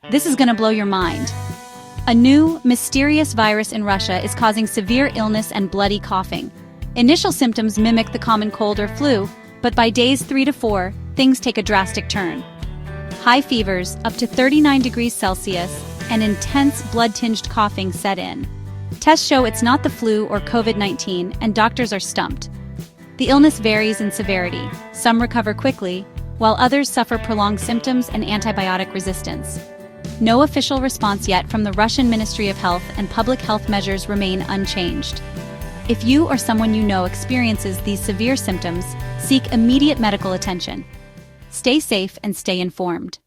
This is gonna blow your mind. A new, mysterious virus in Russia is causing severe illness and bloody coughing. Initial symptoms mimic the common cold or flu, but by days 3 to 4, things take a drastic turn. High fevers, up to 39 degrees Celsius, and intense blood-tinged coughing set in. Tests show it's not the flu or COVID-19, and doctors are stumped. The illness varies in severity. Some recover quickly, while others suffer prolonged symptoms and antibiotic resistance. No official response yet from the Russian Ministry of Health, and public health measures remain unchanged. If you or someone you know experiences these severe symptoms, seek immediate medical attention. Stay safe and stay informed.